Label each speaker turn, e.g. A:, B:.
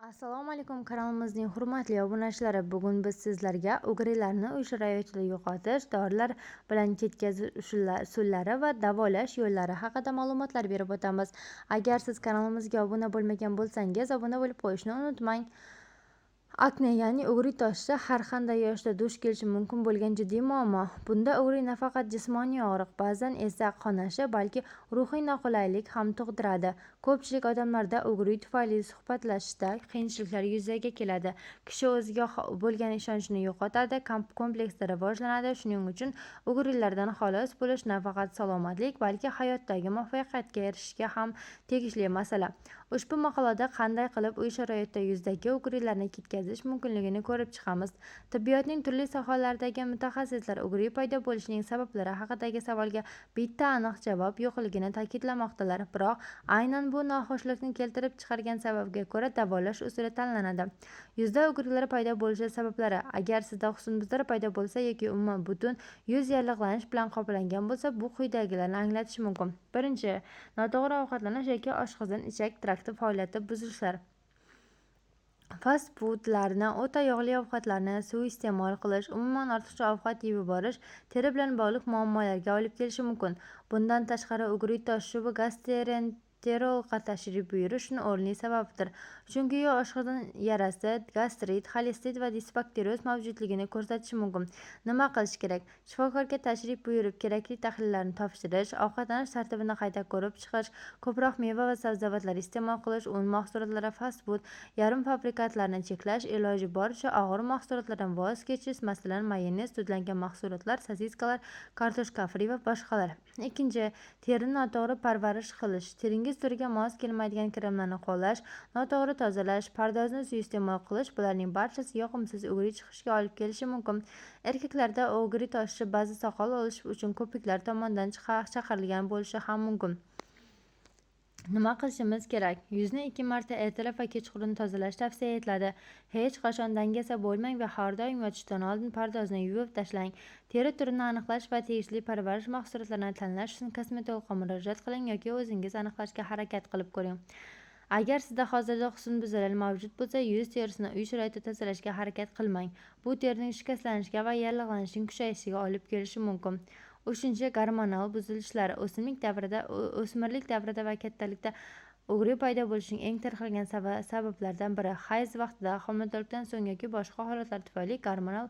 A: Assalomu alaykum, kanalimizning hurmatli obunachilari. Bugun biz sizlarga o'g'rilarni uy sharoitida yo'qotish, dorilar bilan ketkazish usullari va davolash yo'llari haqida ma'lumotlar berib o'tamiz. Agar siz kanalimizga obuna bo'lmagan bo'lsangiz, obuna bo'lib qo'yishni unutmang. Akne ya'ni o'g'riy toshsa har qanday yoshda duch kelishi mumkin bo'lgan jiddiy muammo. Bunda o'g'riy nafaqat jismoniy og'riq, ba'zan esa qonashi, balki ruhiy noqulaylik ham tug'diradi. Ko'pchilik odamlarda o'g'riy tufayli suhbatlashishda qiyinchiliklar yuzaga keladi. Kishi o'ziga bo'lgan ishonchini yo'qotadi, kompleksda rivojlanadi. Shuning uchun o'g'rilardan xalos bo'lish nafaqat salomatlik, balki hayotdagi muvaffaqiyatga erishishga ham tegishli masala. Ushbu maqolada qanday qilib uy sharoitida yuzdagi o'g'rilarni ketkazish mumkinligini ko'rib chiqamiz. Tibbiyotning turli sohalaridagi mutaxassislar o'g'riy paydo bo'lishining sabablari haqidagi savolga bitta aniq javob yo'qligini ta'kidlamoqdalar. Biroq aynan bu noxushlikni keltirib chiqargan sababga ko'ra davolash usuli tanlanadi. Yuzda o'g'rilar paydo bo'lishi sabablari. Agar sizda husnbuzar paydo bo'lsa yoki umuman butun yuz yallig'lanish bilan qoplangan bo'lsa, bu quyidagilarni anglatishi mumkin. Birinchi, noto'g'ri ovqatlanish yoki oshqozon-ichak trakti faoliyati buzilishlar. Fast foodlarni, o'ta yog'li ovqatlarni suiiste'mol qilish, umuman ortiqcha ovqat yeb yuborish teri bilan bog'liq muammolarga olib kelishi mumkin. Bundan tashqari, o'g'riy tosh shubi gastroenterologga tashrif buyurish o'rinli sababdir. Chunki u oshqozon yarasi, gastrit, xolestit va disbakterioz mavjudligini ko'rsatishi mumkin. Nima qilish kerak? Shifokorga tashrif buyurib, kerakli tahlillarni topshirish, ovqatlanish tartibini qayta ko'rib chiqish, ko'proq meva va sabzavotlar iste'mol qilish, un mahsulotlari, fast food, yarim fabrikatlarni cheklash, iloji boricha og'ir mahsulotlardan voz kechish, masalan, mayonez, sudlangan mahsulotlar, sosiskalar, kartoshka fri va boshqalar. Ikkinchi, terini noto'g'ri parvarish qilish. Teringiz turiga mos kelmaydigan kremlarni qo'llash, noto'g'ri tozalash, pardozni suiiste'mol qilish – bularning barchasi yoqimsiz o'g'riy chiqishiga olib kelishi mumkin. Erkaklarda o'g'riy toshi ba'zi soqol olish uchun ko'piklar tomonidan chaqirilgan bo'lishi ham mumkin. Nima qilishimiz kerak? Yuzni 2 marta ertalab va kechqurun tozalash tavsiya etiladi. Hech qachon dangasa bo'lmang va har doim yotishdan oldin pardozni yuvib tashlang. Teri turini aniqlash va tegishli parvarish mahsulotlarini tanlash uchun kosmetologga murojaat qiling yoki o'zingiz aniqlashga harakat qilib ko'ring. Agar sizda hozirda husnbuzarlar mavjud bo'lsa, yuz terisini uy sharoitida tozalashga harakat qilmang. Bu terining shikastlanishiga va yallig'lanishning kuchayishiga olib kelishi mumkin. Uchinchi, gormonal buzilishlar. O'smirlik davrida va kattalikda o'g'riy paydo bo'lishining eng tarqalgan sabablaridan biri hayz vaqtida, homiladorlikdan so'ng yoki boshqa holatlar tufayli gormonal